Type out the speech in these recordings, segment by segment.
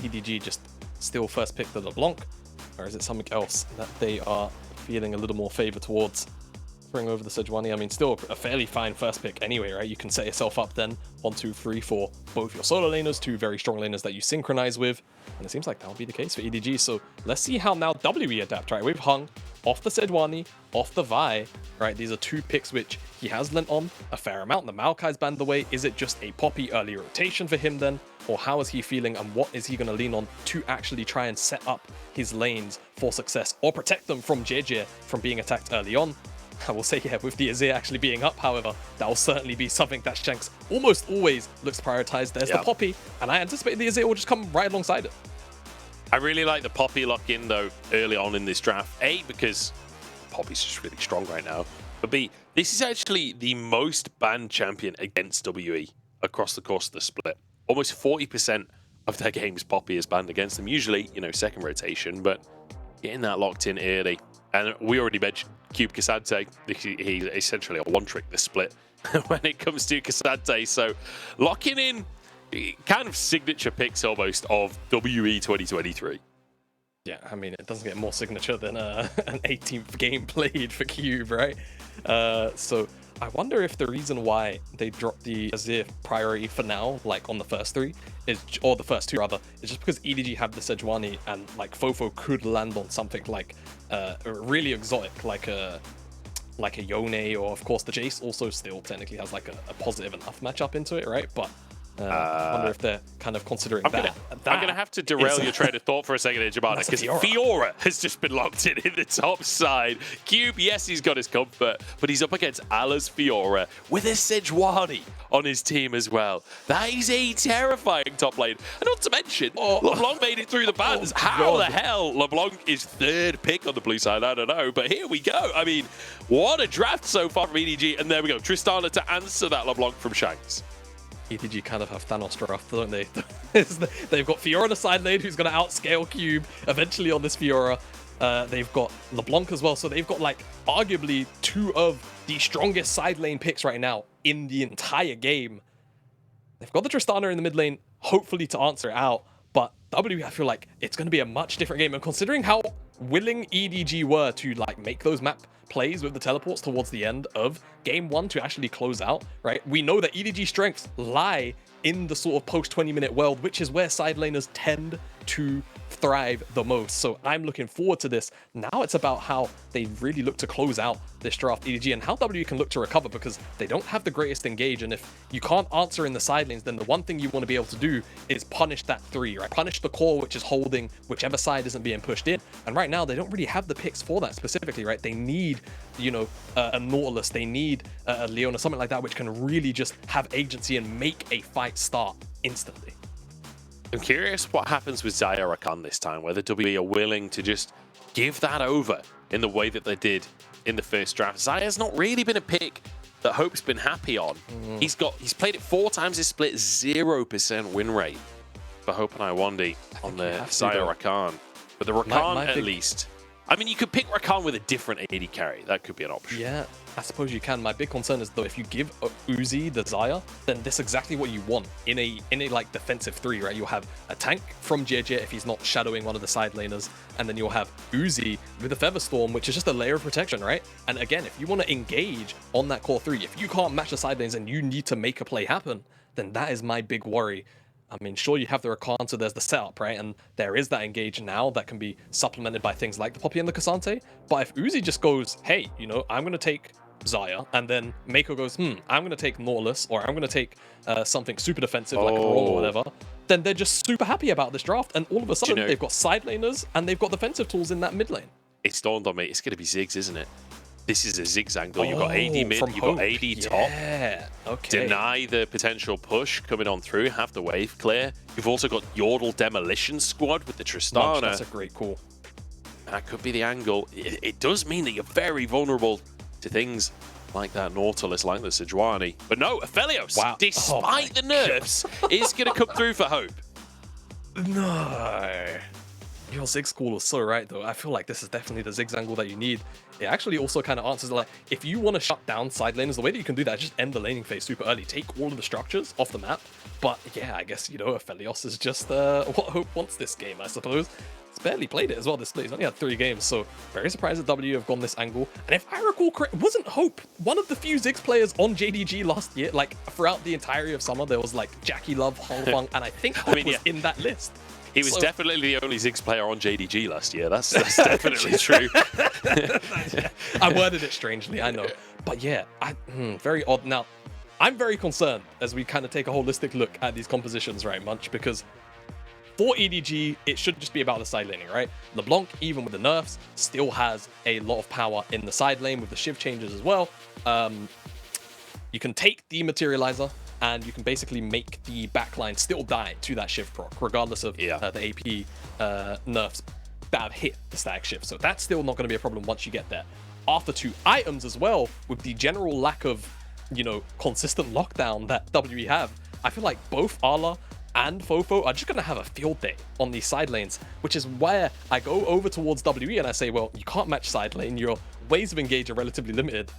EDG just still first pick the LeBlanc, or is it something else that they are feeling a little more favor towards? Bring over the Sejuani. I mean, still a fairly fine first pick anyway, right? You can set yourself up then 1, 2, 3 for both your solo laners, 2 very strong laners that you synchronize with, and it seems like that'll be the case for EDG. So let's see how now WE adapt, right? We've hung off the Sejuani, off the Vi, right? These are 2 picks which he has lent on a fair amount. The Maokai's banned away. Is it just a Poppy early rotation for him then? Or how is he feeling, and what is he going to lean on to actually try and set up his lanes for success or protect them from JJ from being attacked early on? I will say, yeah, with the Azir actually being up, however, that will certainly be something that Shanks almost always looks prioritized. There's the Poppy, and I anticipate the Azir will just come right alongside it. I really like the Poppy lock-in, though, early on in this draft. A, because Poppy's just really strong right now. But B, this is actually the most banned champion against WE across the course of the split. Almost 40% of their games Poppy is banned against them. Usually, you know, second rotation, but getting that locked in early. And we already mentioned Cube Cassante. He's essentially a one-trick this split when it comes to Cassante. So locking in kind of signature picks almost of WE 2023. Yeah, I mean, it doesn't get more signature than an 18th game played for Cube, right? So I wonder if the reason why they dropped the Azir priority for now, like on the first 3, or the first 2 rather, is just because EDG have the Sejuani, and like Fofo could land on something like really exotic, like a Yone, or of course the Jace also still technically has like a positive enough matchup into it, right? But I wonder if they're kind of considering that. I'm going to have to derail your train of thought for a second, Jabana, because Fiora has just been locked in the top side. Cube, yes, he's got his comfort, but he's up against Allah's Fiora with a Sejuani on his team as well. That is a terrifying top lane. And not to mention, LeBlanc made it through the bans. How the hell LeBlanc is 3rd pick on the blue side? I don't know, but here we go. I mean, what a draft so far from EDG. And there we go, Tristana to answer that LeBlanc from Shanks. EDG kind of have Thanos draft, don't they? They've got Fiora on the side lane who's going to outscale Cube eventually on this Fiora. They've got LeBlanc as well, so they've got like arguably 2 of the strongest side lane picks right now in the entire game. They've got the Tristana in the mid lane, hopefully to answer it out, but WE, I feel like it's going to be a much different game, and considering how willing EDG were to like make those map plays with the teleports towards the end of game 1 to actually close out, right? We know that EDG strengths lie in the sort of post 20-minute world, which is where side laners tend to thrive the most. So I'm looking forward to this. Now it's about how they really look to close out this draft, EDG, and how WE can look to recover, because they don't have the greatest engage, and if you can't answer in the side lanes, then the one thing you want to be able to do is punish that 3, right? Punish the core, which is holding whichever side isn't being pushed in. And right now they don't really have the picks for that specifically, right? They need, you know, a Nautilus, they need a Leona, something like that, which can really just have agency and make a fight start instantly. I'm curious what happens with HYCAN this time, whether WE are willing to just give that over in the way that they did in the first draft. Xayah's not really been a pick that Hope's been happy on. He's played it 4 times his split, 0% win rate for Hope and Iwandi on the HYCAN. But the Rakan at least. I mean, you could pick Rakan with a different AD carry. That could be an option. Yeah, I suppose you can. My big concern is, though, if you give Uzi the Xayah, then this is exactly what you want in a like defensive 3, right? You'll have a tank from JJ if he's not shadowing one of the side laners, and then you'll have Uzi with the Featherstorm, which is just a layer of protection, right? And again, if you want to engage on that core 3, if you can't match the side lanes and you need to make a play happen, then that is my big worry. I mean, sure, you have the Rakan, so there's the setup, right? And there is that engage now that can be supplemented by things like the Poppy and the Cassante. But if Uzi just goes, hey, you know, I'm going to take Xayah, and then Mako goes, I'm going to take Nautilus, or I'm going to take something super defensive like a Brawl or whatever, then they're just super happy about this draft. And all of a sudden, they've got side laners and they've got defensive tools in that mid lane. It's dawned on me, it's going to be Ziggs, isn't it? This is a Ziggs angle. You've got AD mid, you've got AD top. Yeah, okay. Deny the potential push coming on through, have the wave clear. You've also got Yordle Demolition Squad with the Tristana. That's a great call. That could be the angle. It does mean that you're very vulnerable to things like that Nautilus, like the Sejuani. But no, Aphelios, despite the nerfs, is going to come through for Hope. No. Your Zig school was so right, though. I feel like this is definitely the Zig's angle that you need. It actually also kind of answers, like, if you want to shut down side laners, the way that you can do that is just end the laning phase super early. Take all of the structures off the map. But yeah, I guess, you know, Aphelios is just what Hope wants this game, I suppose. He's barely played it as well this play. He's only had 3 games, so very surprised that W have gone this angle. And if I recall correctly, wasn't Hope one of the few Ziggs players on JDG last year? Like, throughout the entirety of summer, there was, like, Jackie Love, Hong Feng, and I think Hope was in that list. He was definitely the only Ziggs player on JDG last year. That's definitely true. I worded it strangely, I know. But yeah, very odd. Now, I'm very concerned as we kind of take a holistic look at these compositions, right, Munch? Because for EDG, it should just be about the side laning, right? LeBlanc, even with the nerfs, still has a lot of power in the side lane with the shiv changes as well. You can take the Materializer, and you can basically make the backline still die to that shift proc, regardless of the AP nerfs that have hit the static shift. So that's still not going to be a problem once you get there. After 2 items as well, with the general lack of, you know, consistent lockdown that WE have, I feel like both Arla and Fofo are just going to have a field day on these side lanes, which is where I go over towards WE and I say, well, you can't match side lane, your ways of engage are relatively limited.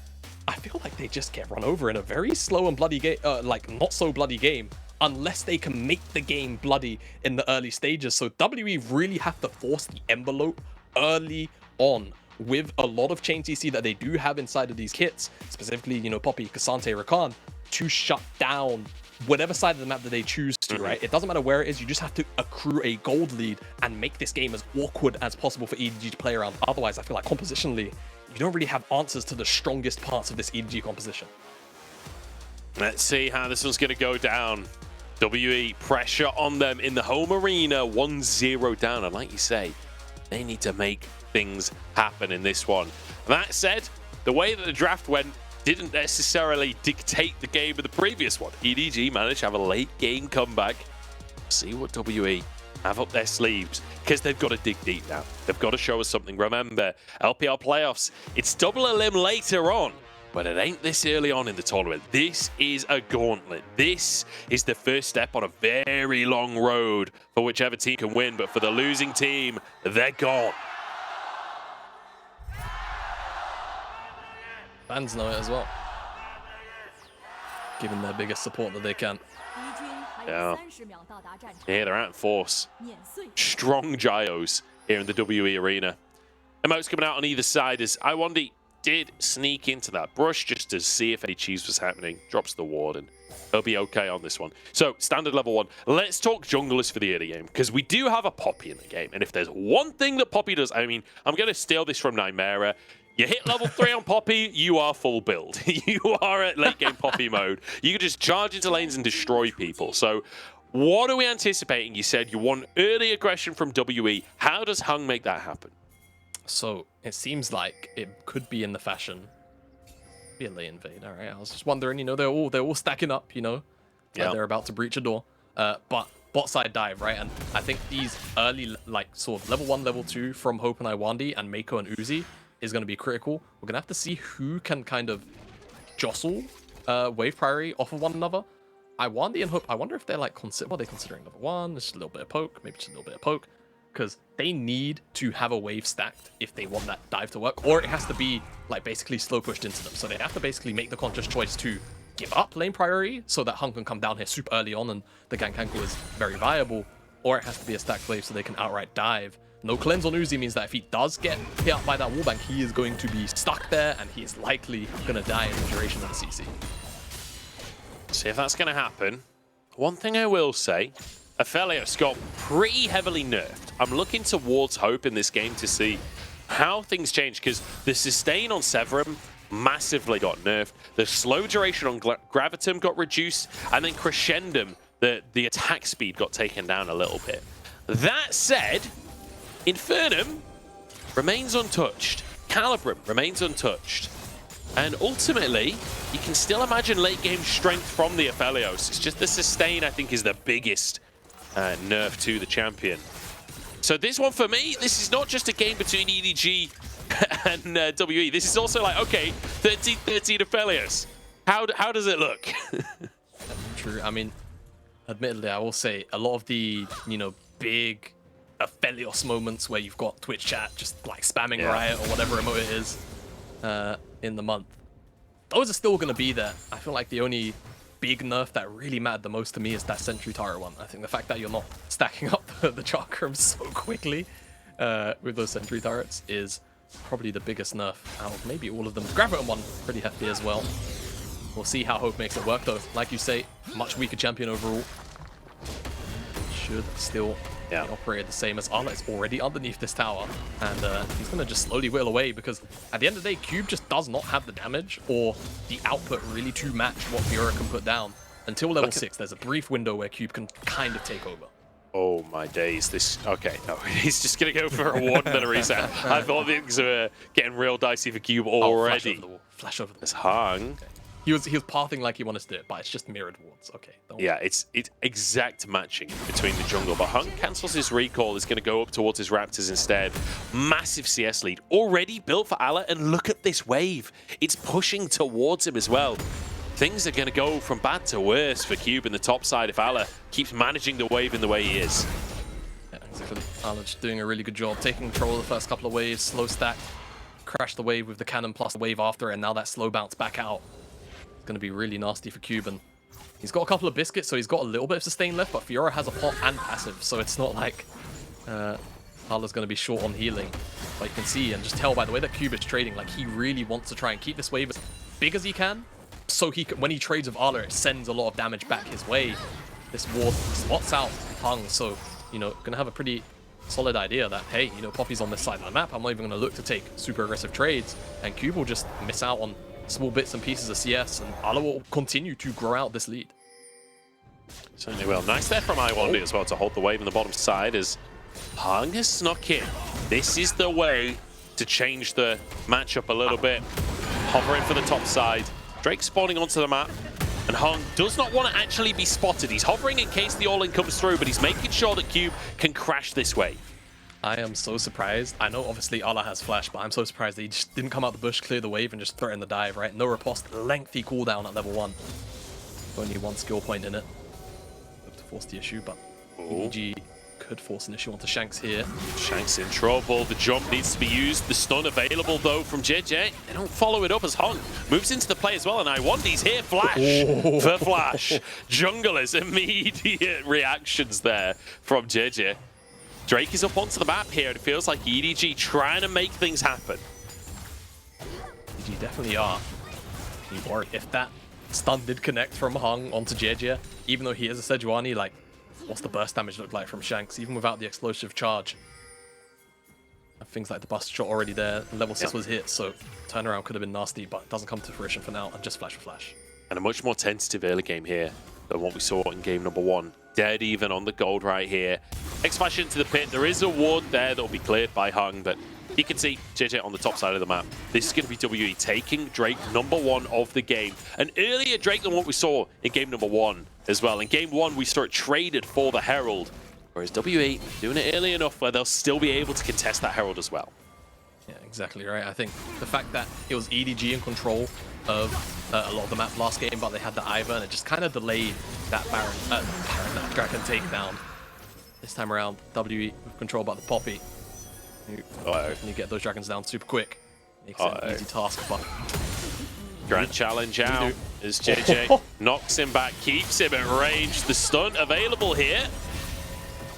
I feel like they just get run over in a very slow and bloody game, like not so bloody game, unless they can make the game bloody in the early stages. So WE really have to force the envelope early on with a lot of chain CC that they do have inside of these kits, specifically, you know, Poppy, Cassante, Rakan, to shut down whatever side of the map that they choose to, right? It doesn't matter where it is, you just have to accrue a gold lead and make this game as awkward as possible for EDG to play around. Otherwise, I feel like compositionally, you don't really have answers to the strongest parts of this EDG composition. Let's see how this one's going to go down. WE, pressure on them in the home arena, 1-0 down. And like you say, they need to make things happen in this one. That said, the way that the draft went didn't necessarily dictate the game of the previous one. EDG managed to have a late game comeback. See what WE have up their sleeves, because they've got to dig deep now. They've got to show us something. Remember, LPL playoffs, it's double elim later on, but it ain't this early on in the tournament. This is a gauntlet. This is the first step on a very long road for whichever team can win, but for the losing team, they're gone. Fans know it as well, giving their biggest support that they can. Yeah, they're out in force. Strong Gyos here in the WE arena. Emotes coming out on either side as iWandy did sneak into that brush just to see if any cheese was happening. Drops the ward and he'll be okay on this one. So, standard level 1. Let's talk junglers for the early game, because we do have a Poppy in the game. And if there's one thing that Poppy does, I mean, I'm going to steal this from Nymera. You hit level 3 on Poppy, you are full build. You are at late game Poppy mode. You can just charge into lanes and destroy people. So what are we anticipating? You said you want early aggression from WE. How does Hung make that happen? So it seems like it could be in the fashion. Be a late invade, all right. I was just wondering, you know, they're all stacking up, you know. They're about to breach a door. But bot side dive, right? And I think these early, like, sort of level 1, level 2 from Hope and iWandy and Mako and Uzi is going to be critical. We're going to have to see who can kind of jostle wave priority off of one another. iWandy and Hope, I wonder if they're like, what are they considering level 1? Just a little bit of poke, maybe just a little bit of poke. Because they need to have a wave stacked if they want that dive to work. Or it has to be like basically slow pushed into them. So they have to basically make the conscious choice to give up lane priority so that Hung can come down here super early on and the Gankanku is very viable. Or it has to be a stacked wave so they can outright dive. No cleanse on Uzi means that if he does get hit up by that wallbang, he is going to be stuck there and he is likely going to die in the duration of the CC. See if that's going to happen. One thing I will say, Aphelios got pretty heavily nerfed. I'm looking towards Hope in this game to see how things change, because the sustain on Severum massively got nerfed. The slow duration on Gravitum got reduced, and then Crescendum, the attack speed got taken down a little bit. That said, Infernum remains untouched. Calibrum remains untouched. And ultimately, you can still imagine late game strength from the Aphelios. It's just the sustain, I think, is the biggest nerf to the champion. So this one, for me, this is not just a game between EDG and WE. This is also like, okay, 13-13 Aphelios. How does it look? True. I mean, admittedly, I will say a lot of the, you know, big Aphelios moments where you've got Twitch chat just like spamming Riot or whatever emote it is in the month. Those are still going to be there. I feel like the only big nerf that really mattered the most to me is that Sentry Turret one. I think the fact that you're not stacking up the Chakram so quickly with those Sentry Turrets is probably the biggest nerf out of maybe all of them. The Graviton one, pretty hefty as well. We'll see how Hope makes it work though. Like you say, much weaker champion overall. Should still be operated the same as Arla is already underneath this tower. And he's going to just slowly whittle away because at the end of the day, Cube just does not have the damage or the output really to match what Fiora can put down. Until level 6, there's a brief window where Cube can kind of take over. Oh my days, this, okay, no, he's just gonna go for a 1 then a reset. I thought things were getting real dicey for Cube already. Flash over the wall, flash over the wall. It's hung. Okay. He was pathing like he wanted to do it, but it's just mirrored wards. Okay. Yeah, it's exact matching between the jungle, but Hung cancels his recall, is going to go up towards his Raptors instead. Massive CS lead, already built for Ala, and look at this wave. It's pushing towards him as well. Things are going to go from bad to worse for Cube in the top side if Ala keeps managing the wave in the way he is. Yeah, exactly. Ala just doing a really good job, taking control of the first couple of waves, slow stack, crash the wave with the cannon plus the wave after, and now that slow bounce back out. Going to be really nasty for Cube, and he's got a couple of biscuits, so he's got a little bit of sustain left, but Fiora has a pot and passive, so it's not like Ala's going to be short on healing. But you can see and just tell by the way that Cube is trading, like he really wants to try and keep this wave as big as he can, so he can, when he trades with Ala, it sends a lot of damage back his way. This ward spots out Hung, so, you know, going to have a pretty solid idea that, hey, you know, Poppy's on this side of the map, I'm not even going to look to take super aggressive trades, and Cube will just miss out on small bits and pieces of CS, and Ala will continue to grow out this lead. Certainly will. Nice there from I1D as well to hold the wave on the bottom side as Hung has snuck in. This is the way to change the matchup a little bit. Hovering for the top side. Drake spawning onto the map, and Hung does not want to actually be spotted. He's hovering in case the all-in comes through, but he's making sure that Cube can crash this wave. I am so surprised. I know obviously Ala has flash, but I'm so surprised that he just didn't come out the bush, clear the wave, and just threaten the dive, right? No riposte, lengthy cooldown at level 1. Only one skill point in it. Look to force the issue, but EDG could force an issue onto Shanks here. Shanks in trouble. The jump needs to be used. The stun available though from JJ. They don't follow it up as Hung moves into the play as well, and I1D's here. Flash for Flash. Junglers, immediate reactions there from JJ. Drake is up onto the map here, and it feels like EDG trying to make things happen. EDG definitely are. You worry if that stun did connect from Hung onto JJ, even though he is a Sejuani, like, what's the burst damage look like from Shanks, even without the explosive charge? And things like the bust shot already there, level 6 was hit, so turnaround could have been nasty, but it doesn't come to fruition for now, and just flash for flash. And a much more tentative early game here than what we saw in game number 1. Dead even on the gold right here. X-Flash into the pit. There is a ward there that will be cleared by Hung, but you can see JJ on the top side of the map. This is going to be WE taking Drake #1 of the game. An earlier Drake than what we saw in game number 1 as well. In game 1, we saw it traded for the Herald, whereas WE doing it early enough where they'll still be able to contest that Herald as well. Yeah, exactly right. I think the fact that it was EDG in control of a lot of the map last game, but they had the Ivern, and it just kind of delayed that that Dragon takedown. This time around, WE with control about the Poppy. You definitely get those dragons down super quick. Makes it an easy task, but Grand challenge out as JJ knocks him back, keeps him at range. The stun available here.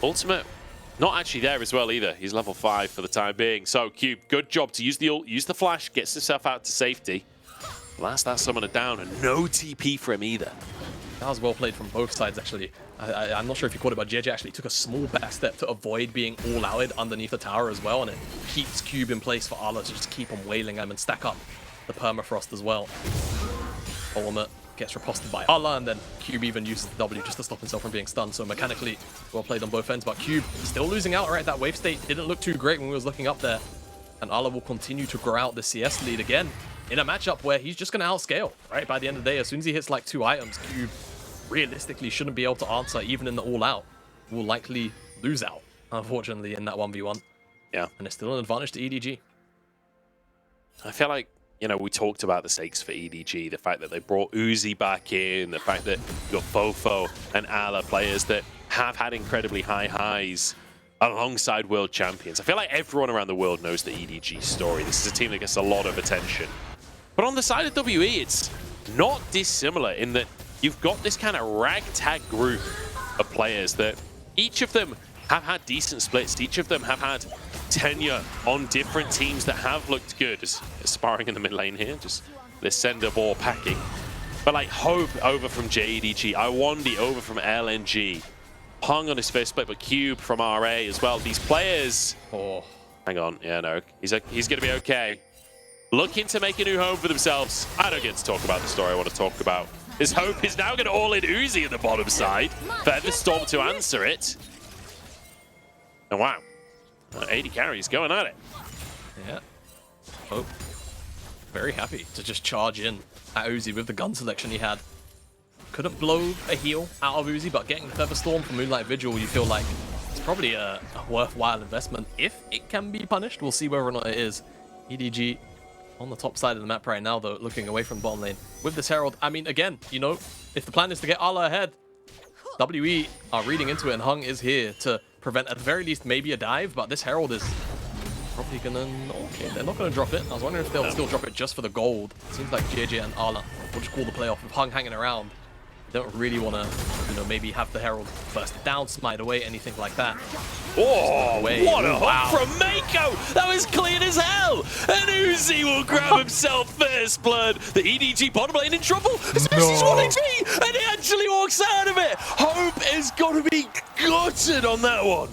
Ultimate not actually there as well either. He's level 5 for the time being. So Cube, good job to use the ult, use the flash, gets himself out to safety. Blast that summoner down, and no TP for him either. That was well played from both sides, actually. I'm not sure if you caught it, but JJ actually took a small back step to avoid being all-outed underneath the tower as well, and it keeps Cube in place for Ala to just keep on wailing him and stack up the permafrost as well. Ultimate gets riposted by Ala, and then Cube even uses the W just to stop himself from being stunned. So mechanically, well played on both ends, but Cube still losing out, right? That wave state didn't look too great when we was looking up there. And Ala will continue to grow out the CS lead again in a matchup where he's just going to outscale, right? By the end of the day, as soon as he hits like 2 items, Cube realistically shouldn't be able to answer even in the all-out. Will likely lose out, unfortunately, in that 1v1. Yeah. And it's still an advantage to EDG. I feel like, you know, we talked about the stakes for EDG, the fact that they brought Uzi back in, the fact that you got Fofo and Ala, players that have had incredibly high highs alongside world champions. I feel like everyone around the world knows the EDG story. This is a team that gets a lot of attention. But on the side of WE, it's not dissimilar in that you've got this kind of ragtag group of players that each of them have had decent splits. Each of them have had tenure on different teams that have looked good. Sparring in the mid lane here, just the sender ball packing. But like Hope over from JEDG, Iwandi over from LNG, Hung on his first split, but Cube from RA as well. These players, hang on, yeah, no, he's gonna be okay. Looking to make a new home for themselves. I don't get to talk about the story I want to talk about. His Hope is now going to all in Uzi at the bottom side. Featherstorm to answer it. And wow, 80 carries going at it. Yeah, Hope very happy to just charge in at Uzi with the gun selection he had. Couldn't blow a heal out of Uzi, but getting Featherstorm from Moonlight Vigil, you feel like it's probably a worthwhile investment if it can be punished. We'll see whether or not it is. EDG on the top side of the map right now, though, looking away from bottom lane. With this Herald, I mean, again, you know, if the plan is to get Ala ahead, WE are reading into it, and Hung is here to prevent, at the very least, maybe a dive, but this Herald is probably gonna... Okay, they're not gonna drop it. I was wondering if they'll still drop it just for the gold. Seems like JJ and Ala will just call the play off with Hung hanging around. Don't really want to, you know, maybe have the Herald burst down, smite away, anything like that. Oh, what a hook from Mako! That was clean as hell! And Uzi will grab himself first blood. The EDG bottom lane in trouble. Uzi's 1 HP, and he actually walks out of it. Hope is going to be gutted on that one.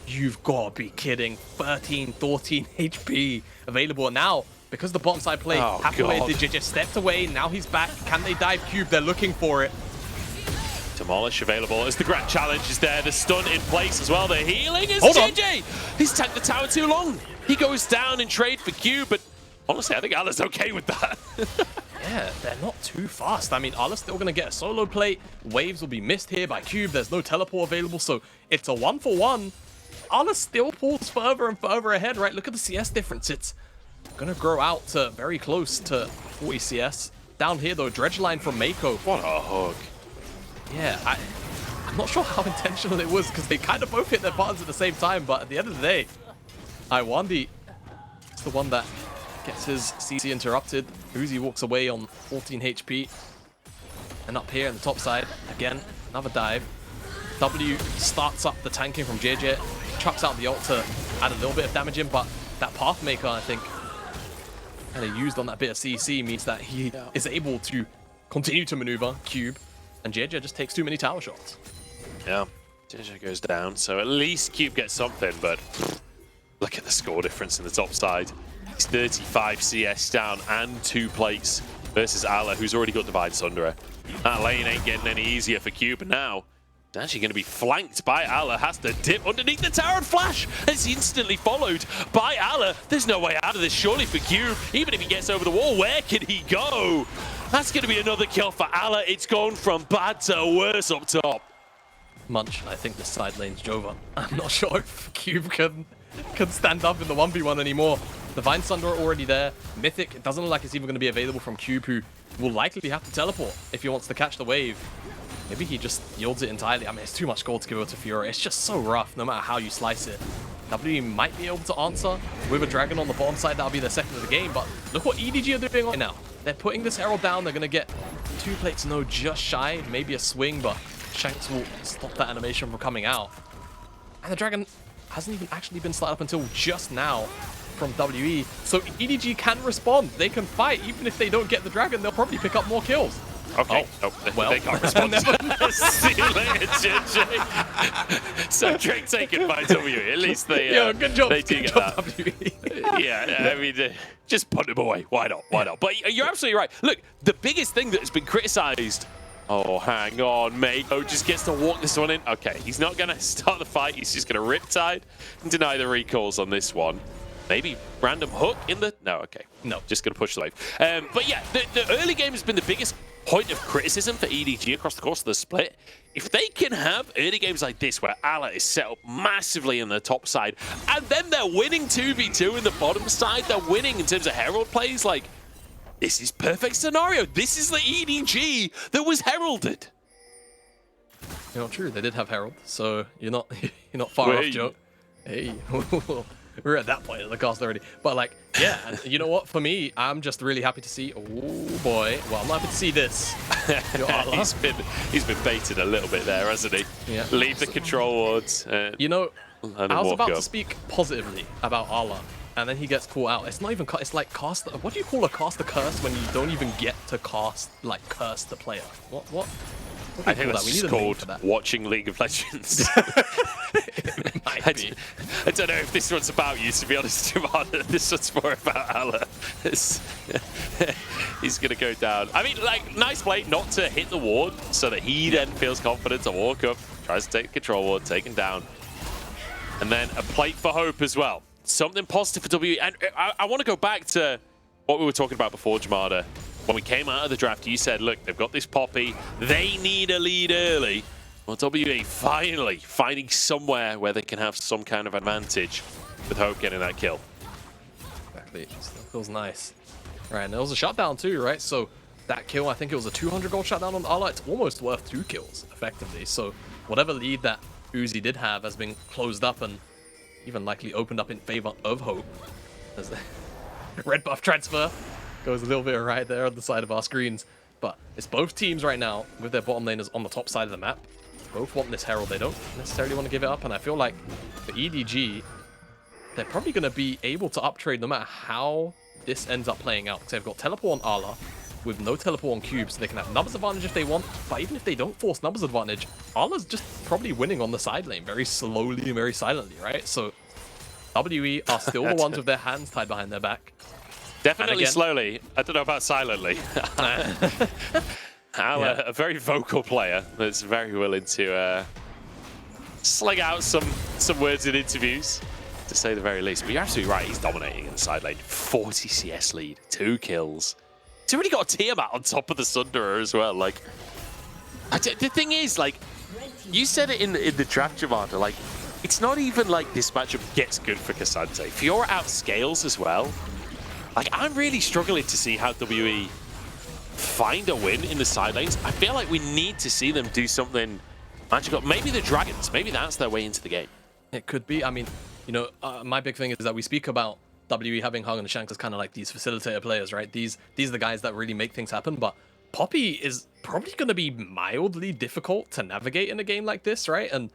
You've got to be kidding. 13, 14 HP available now. Because the bottom side play, halfway, the JJ stepped away, now he's back. Can they dive Cube? They're looking for it. Demolish available as the Grand Challenge is there. The stun in place as well. The healing is JJ. He's tanked the tower too long. He goes down in trade for Cube, but honestly, I think Ala's okay with that. Yeah, they're not too fast. I mean, Ala's still going to get a solo play. Waves will be missed here by Cube. There's no teleport available, so it's a 1-for-1. Ala still pulls further and further ahead, right? Look at the CS difference. It's gonna grow out to very close to 40 CS. Down here though, dredge line from Mako. What a hook. Yeah, I'm not sure how intentional it was because they kind of both hit their buttons at the same time, but at the end of the day, Iwandi is the one that gets his CC interrupted. Uzi walks away on 14 HP. And up here on the top side, again, another dive. W starts up the tanking from JJ, chucks out the ult to add a little bit of damage in, but that Pathmaker, I think, kind of used on that bit of CC means that he is able to continue to maneuver Cube, and JJ just takes too many tower shots. Yeah, JJ goes down, so at least Cube gets something, but look at the score difference in the top side. He's 35 CS down and 2 plates versus Ala, who's already got Divine Sunderer. That lane ain't getting any easier for Cube, and now it's actually going to be flanked by Ala, has to dip underneath the tower and flash. It's instantly followed by Ala. There's no way out of this, surely, for Cube. Even if he gets over the wall, where can he go? That's going to be another kill for Ala. It's gone from bad to worse up top. Munch, I think the side lane's Jova. I'm not sure if Cube can stand up in the 1v1 anymore. Divine Sunder already there. Mythic, it doesn't look like it's even going to be available from Cube, who will likely have to teleport if he wants to catch the wave. Maybe he just yields it entirely. I mean, it's too much gold to give over to Fiora. It's just so rough, no matter how you slice it. WE might be able to answer with a Dragon on the bottom side. That'll be their second of the game, but look what EDG are doing right now. They're putting this Herald down. They're going to get 2 plates, no, just shy. Maybe a swing, but Shanks will stop that animation from coming out. And the Dragon hasn't even actually been started up until just now from WE. So EDG can respond. They can fight. Even if they don't get the Dragon, they'll probably pick up more kills. Okay, well, they can't respond to that. See you later, JJ. So trick taken by WE. At least they, good job. They do good get job, that. WE. Yeah, I mean, just put him away. Why not? Why not? But you're absolutely right. Look, the biggest thing that has been criticized. Oh, hang on, Mako just gets to walk this one in. Okay, he's not going to start the fight. He's just going to Riptide and deny the recalls on this one. Maybe random hook in the... No, okay. No. Just going to push the wave. But yeah, the early game has been the biggest point of criticism for EDG across the course of the split. If they can have early games like this where Ala is set up massively in the top side, and then they're winning 2v2 in the bottom side, they're winning in terms of Herald plays, like, this is perfect scenario. This is the EDG that was heralded. You know, true. They did have Herald, so you're not you're not far off, Joe. Hey, we're at that point in the cast already. But like, yeah, and you know what? For me, I'm just really happy to see. Oh boy, well, I'm happy to see this. he's been baited a little bit there, hasn't he? Yeah. Leave the control wards. You know, I was about up. to speak positively about Ala, and then he gets caught out. It's not even. It's like cast. What do you call a caster curse when you don't even get to cast like curse the player? What? I think that's just called watching League of Legends. I don't know if this one's about you, to be honest, Jamada. This one's more about Allah. He's going to go down. I mean, like, nice play not to hit the ward so that he then feels confident to walk up, tries to take the control ward, taken down. And then a plate for hope as well. Something positive for WE. And I want to go back to what we were talking about before, Jamada. When we came out of the draft, you said, look, they've got this Poppy. They need a lead early. Well, WE finally finding somewhere where they can have some kind of advantage with Hope getting that kill. Exactly. That feels nice. Right, and there was a shutdown too, right? So that kill, I think it was a 200 gold shutdown on Ala. It's almost worth 2 kills, effectively. So whatever lead that Uzi did have has been closed up and even likely opened up in favor of Hope. There's the red buff transfer. Goes a little bit right there on the side of our screens. But it's both teams right now with their bottom laners on the top side of the map. Both want this Herald. They don't necessarily want to give it up. And I feel like for EDG, they're probably going to be able to uptrade no matter how this ends up playing out. Because they've got teleport on Ala with no teleport on Cube. So they can have numbers advantage if they want. But even if they don't force numbers advantage, Ala's just probably winning on the side lane very slowly and very silently, right? So WE are still the ones with their hands tied behind their back. Definitely slowly. I don't know about silently. Ala, a very vocal player that's very willing to sling out some words in interviews, to say the very least. But you're absolutely right. He's dominating in the side lane. 40 CS lead, 2 kills. He's already got a Tiamat on top of the Sunderer as well. Like, the thing is, like, you said it in the draft, Jamada. Like, it's not even like this matchup gets good for Cassante. Fiora outscales as well. Like, I'm really struggling to see how WE find a win in the side lanes. I feel like we need to see them do something magical. Maybe the Dragons. Maybe that's their way into the game. It could be. I mean, you know, my big thing is that we speak about WE having HYCAN and Shank as kind of like these facilitator players, right? These are the guys that really make things happen. But Poppy is probably going to be mildly difficult to navigate in a game like this, right? And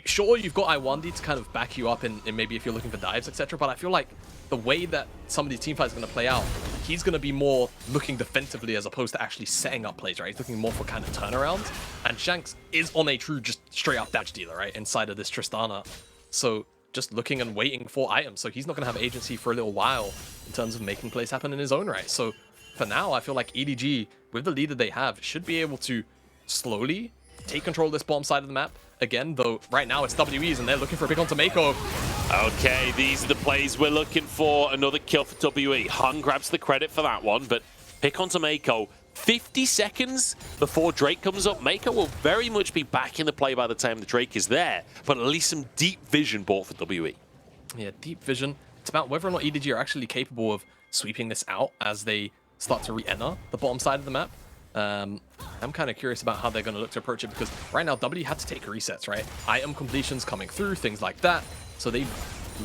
sure, you've got I1D to kind of back you up in maybe if you're looking for dives, etc. But I feel like the way that some of these teamfights are going to play out, he's going to be more looking defensively as opposed to actually setting up plays, right? He's looking more for kind of turnarounds. And Shanks is on a true just straight up dash dealer, right? Inside of this Tristana. So just looking and waiting for items. So he's not going to have agency for a little while in terms of making plays happen in his own right. So for now, I feel like EDG, with the lead that they have, should be able to slowly take control of this bottom side of the map. Again, though, right now it's WE's and they're looking for a pick onto Mako. Okay, these are the plays we're looking for. Another kill for WE. Hun grabs the credit for that one, but pick onto Mako. 50 seconds before Drake comes up. Mako will very much be back in the play by the time the Drake is there, but at least some deep vision bought for WE. Yeah, deep vision. It's about whether or not EDG are actually capable of sweeping this out as they start to re-enter the bottom side of the map. I'm kind of curious about how they're going to look to approach it because right now WE had to take resets, right? Item completions coming through, things like that. So they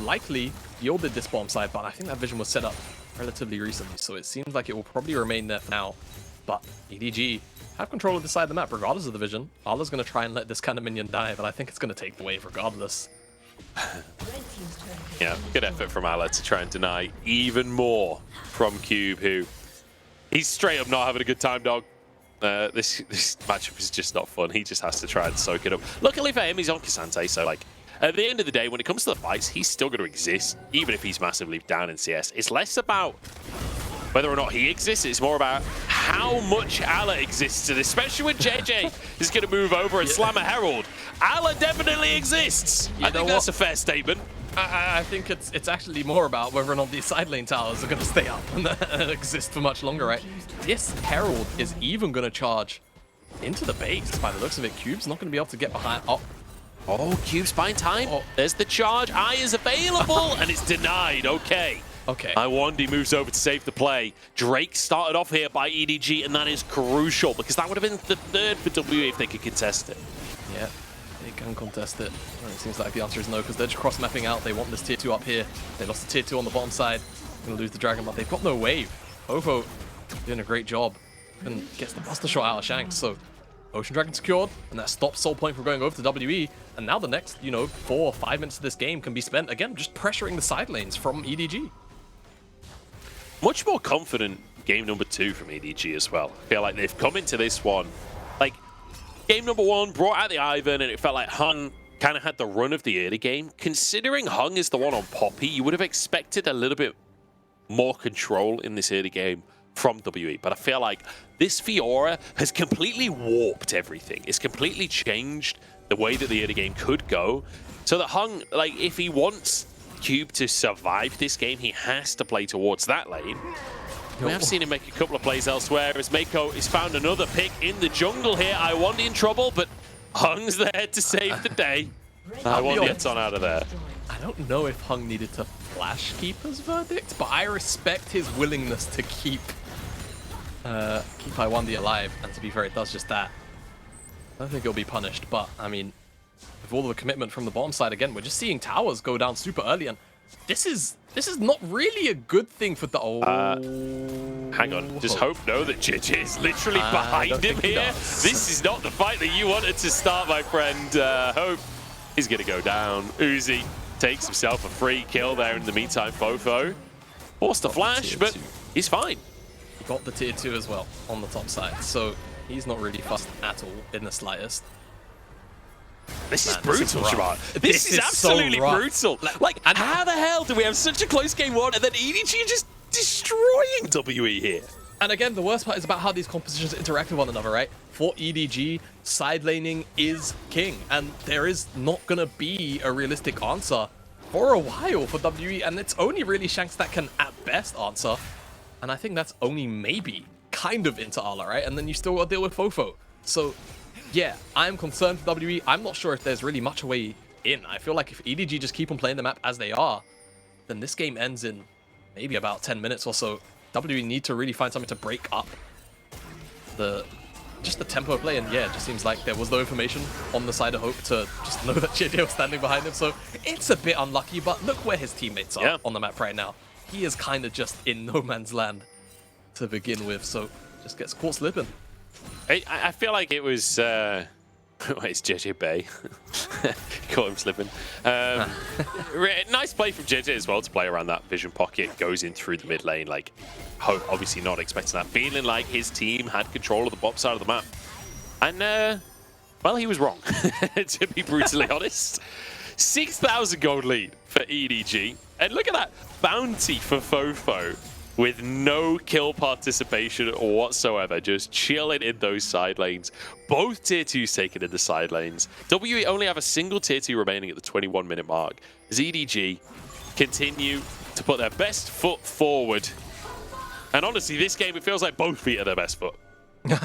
likely yielded this bottom side, but I think that vision was set up relatively recently. So it seems like it will probably remain there for now. But EDG have control of the side of the map regardless of the vision. Ala's going to try and let this kind of minion die, but I think it's going to take the wave regardless. Yeah, good effort from Ala to try and deny even more from Cube, who he's straight up not having a good time, dog. This matchup is just not fun. He just has to try and soak it up. Luckily for him, he's on Cassante, so like at the end of the day, when it comes to the fights, he's still going to exist, even if he's massively down in CS. It's less about whether or not he exists, it's more about how much Ala exists, and especially when JJ is going to move over and slam a Herald. Ala definitely exists. I think that's a fair statement. I think it's actually more about whether or not these side lane towers are going to stay up and exist for much longer, right? This Herald is even going to charge into the base by the looks of it. Cube's not going to be able to get behind. Oh, Cube's buying time. Oh. There's the charge. Eye is available, and it's denied. Okay. I1D moves over to save the play. Drake started off here by EDG, and that is crucial because that would have been the third for WE if they could contest it. Yeah, they can contest it. And it seems like the answer is no, because they're just cross-mapping out. They want this tier 2 up here. They lost the tier 2 on the bottom side. Gonna lose the dragon, but they've got no wave. Ovo doing a great job and gets the buster shot out of Shanks. So Ocean Dragon secured, and that stops Soul Point from going over to WE. And now the next, 4 or 5 minutes of this game can be spent, again, just pressuring the side lanes from EDG. Much more confident game number 2 from EDG as well. I feel like they've come into this one. Like, game number 1 brought out the Ivan, and it felt like Hung kind of had the run of the early game. Considering Hung is the one on Poppy, you would have expected a little bit more control in this early game from WE. But I feel like this Fiora has completely warped everything. It's completely changed the way that the early game could go. So that Hung, like, if he wants Cube to survive this game, he has to play towards that lane. We have seen him make a couple of plays elsewhere as Mako has found another pick in the jungle here. iWandi in trouble, but Hung's there to save the day. iWandi gets on out of there. I don't know if Hung needed to flash Keeper's verdict, but I respect his willingness to keep iWandi alive, and to be fair, it does just that. I don't think it'll be punished, but I mean, with all of the commitment from the bottom side, again, we're just seeing towers go down super early, and this is not really a good thing for the... Hang on, just hope that JJ is literally behind him here. This is not the fight that you wanted to start, my friend. Hope is going to go down. Uzi takes himself a free kill there in the meantime. Fofo forced a flash, but he's fine. He got the tier 2 as well on the top side, so he's not really fussed at all in the slightest. This is brutal, Shabbat. This is absolutely so brutal. Like, how the hell do we have such a close game 1 and then EDG just destroying WE here? And again, the worst part is about how these compositions interact with one another, right? For EDG, side laning is king, and there is not going to be a realistic answer for a while for WE, and it's only really Shanks that can, at best, answer. And I think that's only maybe kind of into Ala, right? And then you still got to deal with Fofo. So, yeah, I'm concerned for WE. I'm not sure if there's really much a way in. I feel like if EDG just keep on playing the map as they are, then this game ends in maybe about 10 minutes or so. WE need to really find something to break up just the tempo of play, and yeah, it just seems like there was no information on the side of Hope to just know that JJ was standing behind him, so it's a bit unlucky, but look where his teammates are on the map right now. He is kind of just in no man's land to begin with, so just gets caught slipping. I feel like it was... it's JJ Bay. Caught him slipping. Nice play from JJ as well to play around that vision pocket. Goes in through the mid lane. Like, Hope obviously not expecting that. Feeling like his team had control of the bottom side of the map. And, well, he was wrong, to be brutally honest. 6,000 gold lead for EDG. And look at that bounty for Fofo, with no kill participation whatsoever, just chilling in those side lanes. Both tier 2s taken in the side lanes. WE only have a single tier 2 remaining at the 21-minute mark, as EDG continue to put their best foot forward. And honestly, this game, it feels like both feet are their best foot. The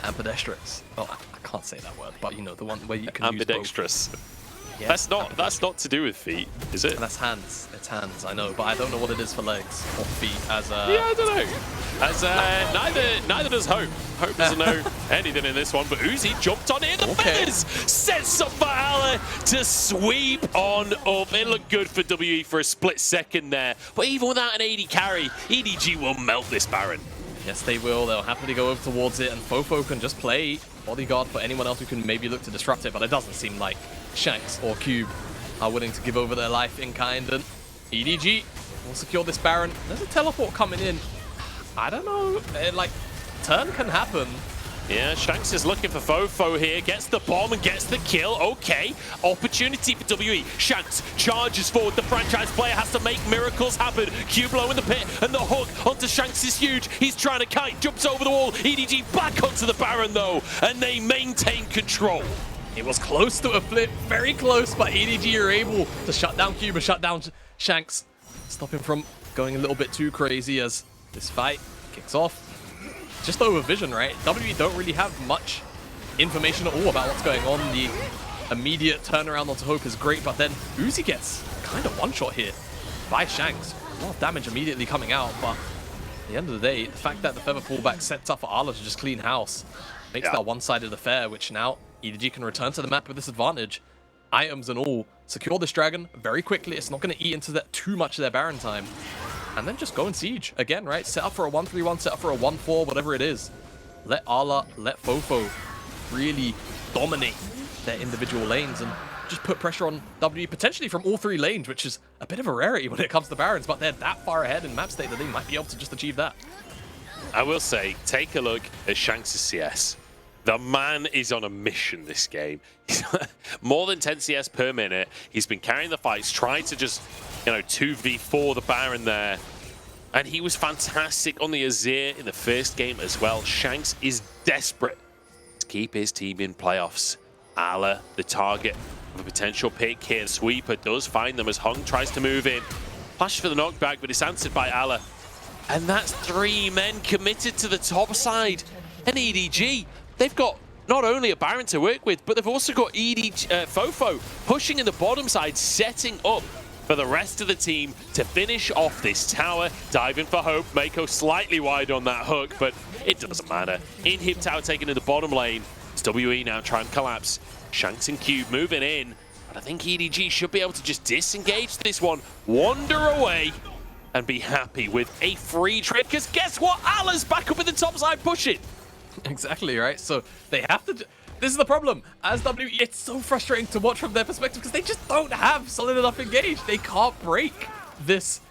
ambidextrous. Oh, I can't say that word, but you know, the one where you can ambidextrous. use both. Yeah, that's not to do with feet, is it? And that's hands. It's hands, I know, but I don't know what it is for legs or feet. As yeah, I don't know. As neither does Hope. Hope doesn't know anything in this one, but Uzi jumped on in. The feathers sets up for Ala to sweep on up. It looked good for WE for a split second there, but even without an AD carry, EDG will melt this Baron. Yes, they will. They'll happily go over towards it, and Fofo can just play bodyguard for anyone else who can maybe look to disrupt it, but it doesn't seem like Shanks or Cube are willing to give over their life in kind, and EDG will secure this Baron. There's a teleport coming in. I don't know, like, turn can happen. Yeah, Shanks is looking for Fofo here, gets the bomb and gets the kill. Okay, opportunity for WE. Shanks charges forward. The franchise player has to make miracles happen. Q-blow in the pit, and the hook onto Shanks is huge. He's trying to kite, jumps over the wall. EDG back onto the Baron though, and they maintain control. It was close to a flip, very close, but EDG are able to shut down Cube and shut down Shanks. Stop him from going a little bit too crazy as this fight kicks off. Just over vision, right? WE don't really have much information at all about what's going on. The immediate turnaround onto Hope is great, but then Uzi gets kind of one-shot here by Shanks. A lot of damage immediately coming out, but at the end of the day, the fact that the feather pullback sets up for Arla to just clean house makes that one-sided affair, which now EDG can return to the map with this advantage. Items and all. Secure this dragon very quickly. It's not going to eat into that too much of their Baron time. And then just go and siege. Again, right? Set up for a 1-3-1, set up for a 1-4, whatever it is. Let Ala, let Fofo really dominate their individual lanes and just put pressure on WE potentially from all 3 lanes, which is a bit of a rarity when it comes to Barons, but they're that far ahead in map state that they might be able to just achieve that. I will say, take a look at Shanks' CS. The man is on a mission this game. He's more than 10 CS per minute. He's been carrying the fights, trying to just, 2v4 the Baron there. And he was fantastic on the Azir in the first game as well. Shanks is desperate to keep his team in playoffs. Ala, the target of a potential pick here. Sweeper does find them as Hung tries to move in. Flash for the knockback, but it's answered by Ala. And that's 3 men committed to the top side. And EDG, they've got not only a Baron to work with, but they've also got Fofo pushing in the bottom side, setting up for the rest of the team to finish off this tower. Diving for Hope. Mako slightly wide on that hook, but it doesn't matter. Inhib tower taken in the bottom lane. It's WE now trying to collapse. Shanks and Cube moving in. But I think EDG should be able to just disengage this one, wander away, and be happy with a free trip. Because guess what? Ala's back up in the top side pushing. Exactly, right? So they have to... This is the problem. As WE, it's so frustrating to watch from their perspective because they just don't have solid enough engage. They can't break this,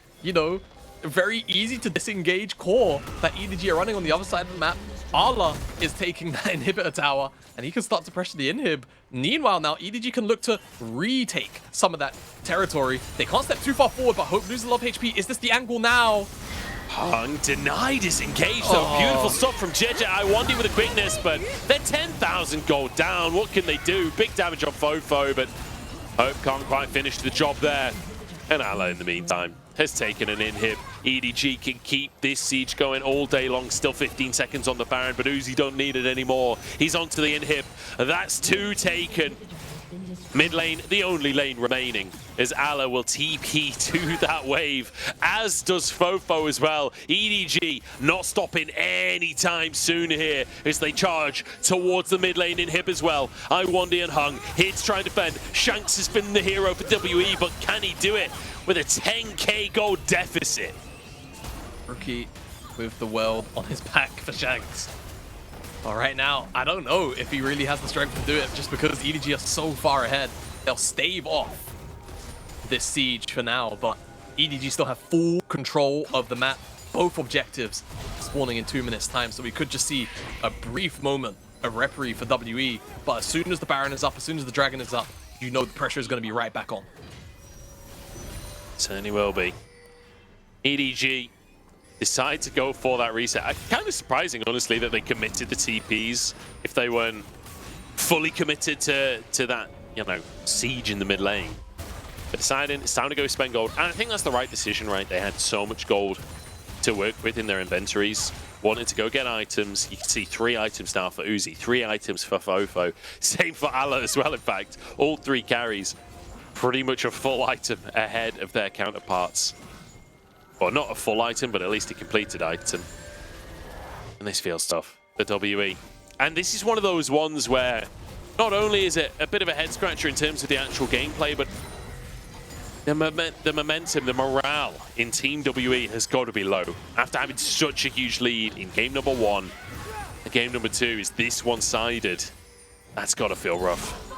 very easy to disengage core that EDG are running on the other side of the map. Ala is taking that inhibitor tower and he can start to pressure the inhib. Meanwhile, now EDG can look to retake some of that territory. They can't step too far forward, but Hope loses a lot of HP. Is this the angle now? Hung denied his engage, though. Beautiful stuff from JJ. I wonder with the quickness, but they're 10,000 gold down. What can they do? Big damage on Fofo, but Hope can't quite finish the job there. And Ala, in the meantime, has taken an inhib. EDG can keep this siege going all day long. Still 15 seconds on the Baron, but Uzi don't need it anymore. He's onto the inhib. That's 2 taken. Mid lane, the only lane remaining, as Ala will TP to that wave, as does Fofo as well. EDG not stopping anytime soon here as they charge towards the mid lane inhib as well. iWandy and Hung here to try and defend. Shanks has been the hero for WE, but can he do it with a 10k gold deficit? Rookie with the world on his back for Shanks. All right, now, I don't know if he really has the strength to do it just because EDG are so far ahead. They'll stave off this siege for now, but EDG still have full control of the map. Both objectives spawning in 2 minutes time, so we could just see a brief moment of reprieve for WE, but as soon as the Baron is up, as soon as the Dragon is up, the pressure is going to be right back on. Certainly will be. EDG decide to go for that reset. Kind of surprising, honestly, that they committed the TPs if they weren't fully committed to that, siege in the mid lane. But deciding it's time to go spend gold. And I think that's the right decision, right? They had so much gold to work with in their inventories. Wanted to go get items. You can see 3 items now for Uzi, 3 items for Fofo. Same for Ala as well, in fact. All 3 carries. Pretty much a full item ahead of their counterparts. Well, not a full item, but at least a completed item. And this feels tough for WE. And this is one of those ones where not only is it a bit of a head scratcher in terms of the actual gameplay, but the momentum, the morale in Team WE has got to be low. After having such a huge lead in game number 1, and game number 2 is this one-sided. That's got to feel rough.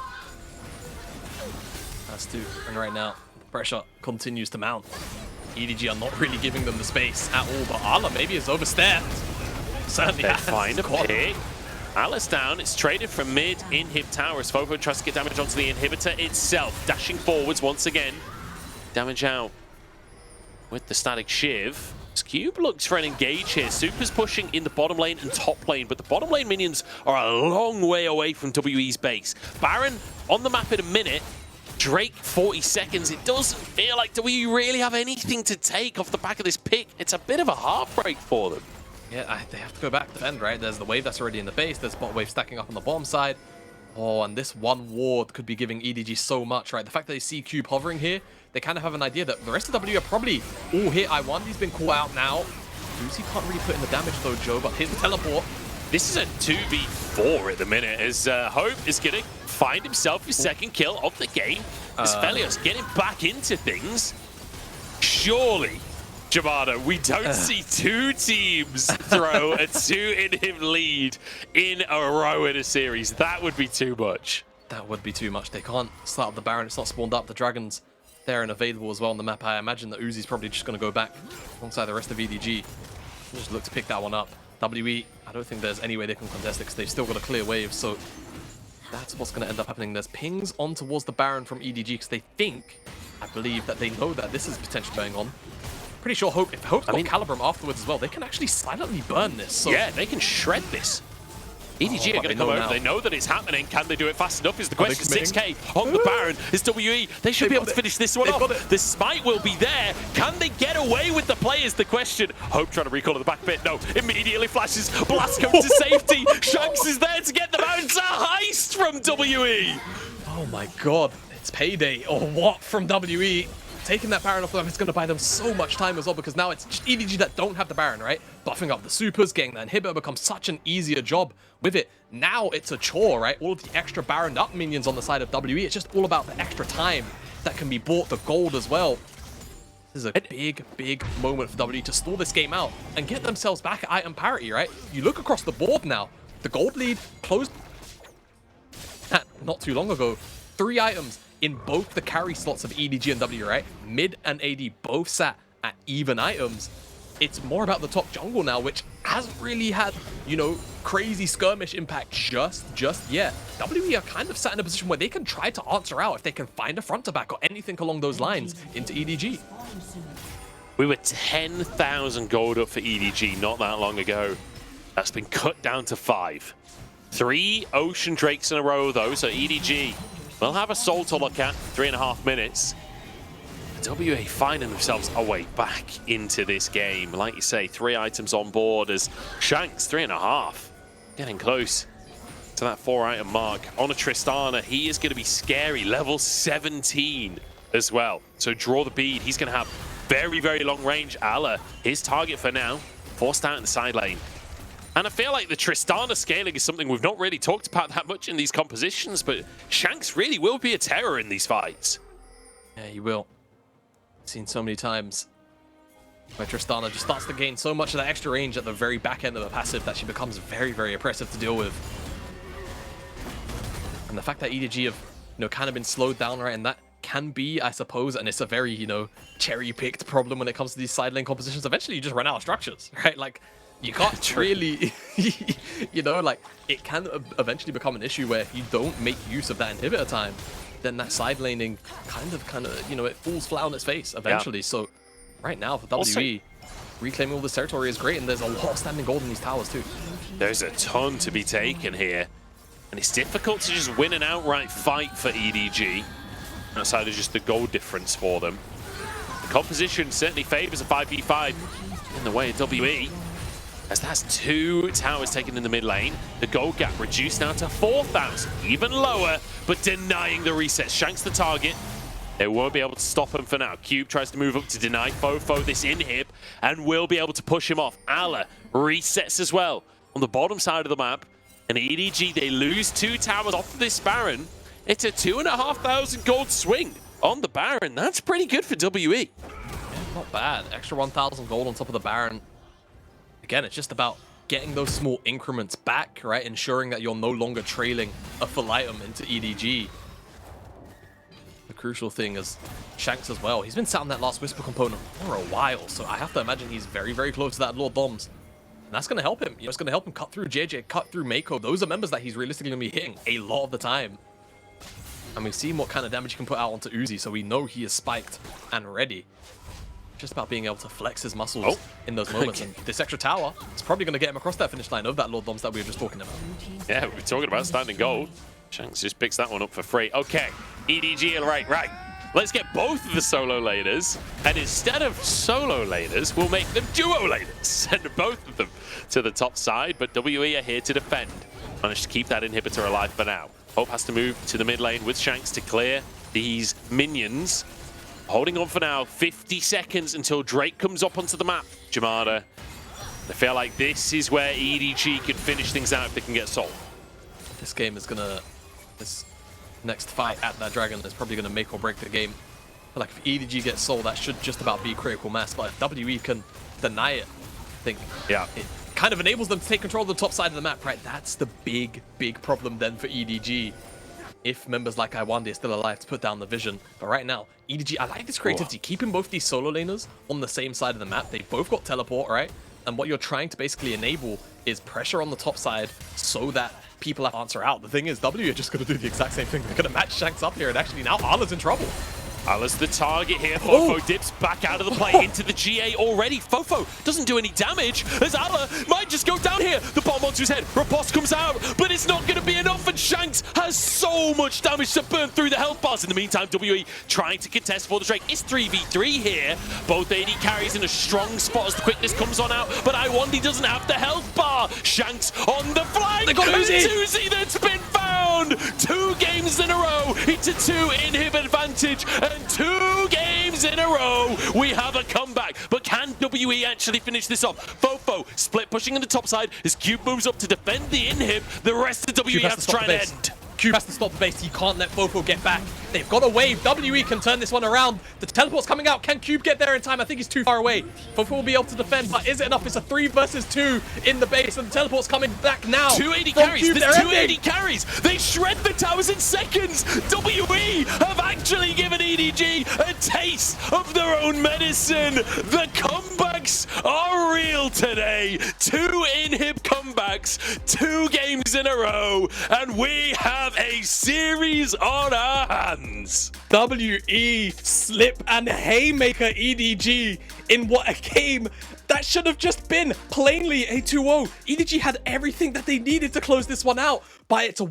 Has to. And right now, the pressure continues to mount. EDG are not really giving them the space at all, but Ala maybe is overstepped. Certainly has. Find a pick. Ala's down. It's traded from mid inhib tower as Fofo tries to get damage onto the inhibitor itself. Dashing forwards once again. Damage out with the static shiv. Cube looks for an engage here. Super's pushing in the bottom lane and top lane, but the bottom lane minions are a long way away from WE's base. Baron on the map in a minute. Drake, 40 seconds. It doesn't feel like we really have anything to take off the back of this pick. It's a bit of a heartbreak for them. Yeah, they have to go back to defend, right? There's the wave that's already in the base. There's bot wave stacking up on the bottom side. Oh, and this one ward could be giving EDG so much, right? The fact that they see Cube hovering here, they kind of have an idea that the rest of W are probably all here. iWandy's been called out now. Lucy can't really put in the damage though, Joe, but here's the teleport. This is a 2v4 at the minute, as Hope is going to find himself his second kill of the game. As Felios getting back into things. Surely, Jamada, we don't see two teams throw a 2-inhib lead in a row in a series. That would be too much. That would be too much. They can't start up the Baron. It's not spawned up. The Dragons, they're unavailable as well on the map. I imagine that Uzi's probably just going to go back alongside the rest of EDG. Just look to pick that one up. WE, I don't think there's any way they can contest it because they've still got a clear wave. So that's what's going to end up happening. There's pings on towards the Baron from EDG because they think, I believe, that they know that this is potentially going on. Pretty sure Hope, if Hope's got Calibrum afterwards as well, they can actually silently burn this. So yeah, they can shred this. EDG are going to come over. They know that it's happening. Can they do it fast enough is the question. 6k on the Baron is WE. They should be able to finish this one off. The smite will be there. Can they get away with the play is the question. Hope trying to recall at the back bit. No, immediately flashes. Blast goes to safety. Shanks is there to get the Baron. It's a heist from WE. Oh my god. It's payday or what from WE. Taking that Baron off them is going to buy them so much time as well, because now it's just EDG that don't have the Baron, right? Buffing up the supers, getting the inhibitor becomes such an easier job with it. Now it's a chore, right? All of the extra Baroned up minions on the side of WE. It's just all about the extra time that can be bought, the gold as well. This is a big, big moment for WE to stall this game out and get themselves back at item parity, right? You look across the board now. The gold lead closed not too long ago. 3 items in both the carry slots of EDG and W, right? Mid and AD both sat at even items. It's more about the top jungle now, which hasn't really had, you know, crazy skirmish impact just yet. WE are kind of sat in a position where they can try to answer out if they can find a front to back or anything along those lines into EDG. We were 10,000 gold up for EDG not that long ago. That's been cut down to 5. 3 Ocean Drakes in a row, though, so EDG will have a soul to look at. 3.5 minutes. WA finding themselves a way back into this game. Like you say, 3 items on board as Shanks, 3.5. Getting close to that 4-item mark. On a Tristana, he is going to be scary. Level 17 as well. So draw the bead. He's going to have very, very long range. Ala, his target for now, forced out in the side lane. And I feel like the Tristana scaling is something we've not really talked about that much in these compositions, but Shanks really will be a terror in these fights. Yeah, he will. Seen so many times where Tristana just starts to gain so much of that extra range at the very back end of the passive that she becomes very, very oppressive to deal with. And the fact that EDG have, you know, kind of been slowed down, right, and that can be, I suppose, and it's a very, you know, cherry-picked problem when it comes to these side lane compositions. Eventually, you just run out of structures, right? Like, you can't really, you know, like, it can eventually become an issue where if you don't make use of that inhibitor time, then that side laning kind of, you know, it falls flat on its face eventually. Yeah. So right now for WE, reclaiming all this territory is great, and there's a lot of standing gold in these towers too. There's a ton to be taken here, and it's difficult to just win an outright fight for EDG outside of just the gold difference for them. The composition certainly favors a 5v5 in the way of WE, as that's 2 towers taken in the mid lane. The gold gap reduced now to 4,000, even lower, but denying the reset. Shanks the target. They won't be able to stop him for now. Cube tries to move up to deny Fofo this inhib and will be able to push him off. Ala resets as well on the bottom side of the map. And EDG, they lose 2 towers off of this Baron. It's a 2,500 gold swing on the Baron. That's pretty good for WE. Yeah, not bad. Extra 1,000 gold on top of the Baron. Again, it's just about getting those small increments back, right? Ensuring that you're no longer trailing a full item into EDG. The crucial thing is Shanks as well. He's been sat on that last Whisper component for a while, so I have to imagine he's very, very close to that Lord Doms. And that's going to help him. You know, it's going to help him cut through JJ, cut through Mako. Those are members that he's realistically going to be hitting a lot of the time. And we've seen what kind of damage he can put out onto Uzi, so we know he is spiked and ready. Just about being able to flex his muscles in those moments. And this extra tower is probably going to get him across that finish line of that Lord Doms that we were just talking about. Yeah, we were talking about standing gold. Shanks just picks that one up for free. Okay, EDG, right. Let's get both of the solo laners, and instead of solo laners, we'll make them duo laners. Send both of them to the top side, but WE are here to defend. Managed to keep that inhibitor alive for now. Hope has to move to the mid lane with Shanks to clear these minions. Holding on for now, 50 seconds until Drake comes up onto the map. Jamada, I feel like this is where EDG could finish things out if they can get Soul. This game is gonna, this next fight at that dragon is probably gonna make or break the game. I feel like if EDG gets Soul, that should just about be critical mass, but if WE can deny it, I think it kind of enables them to take control of the top side of the map, right? That's the big problem then for EDG. If members like Iwandi are still alive to put down the vision. But right now, EDG, I like this creativity, keeping both these solo laners on the same side of the map. They both got teleport, right? And what you're trying to basically enable is pressure on the top side so that people have to answer out. The thing is, W are just going to do the exact same thing. They're going to match Shanks up here, and actually now Ala's in trouble. Ala's the target here. Fofo dips back out of the play into the GA already. Fofo doesn't do any damage as Ala might just go down here. The bomb onto his head. Riposte comes out, but it's not going to be enough, and Shanks has so much damage to burn through the health bars. In the meantime, WE trying to contest for the Drake. It's 3v3 here. Both AD carries in a strong spot as the quickness comes on out, but Iwandi doesn't have the health bar. Shanks on the flank. They got Uzi. Uzi that's been found. 2 games in a row. It's a 2 inhib advantage. And 2 games in a row, we have a comeback. But can WE actually finish this off? Fofo split pushing on the top side as Cube moves up to defend the inhib. The rest of WE has to try and end. Cube has to stop the base. He can't let Fofo get back. They've got a wave. WE can turn this one around. The teleport's coming out. Can Cube get there in time? I think he's too far away. Fofo will be able to defend, but is it enough? It's a 3 versus 2 in the base, and the teleport's coming back now. 2 AD carries. Cube, There's 2 AD carries. They shred the towers in seconds. WE have actually given EDG a taste of their own medicine. The comebacks are real today. 2 inhib comebacks, 2 games in a row, and we have a series on our hands. WE slip and haymaker EDG in what a game that should have just been plainly a 2-0. EDG had everything that they needed to close this one out, but it's a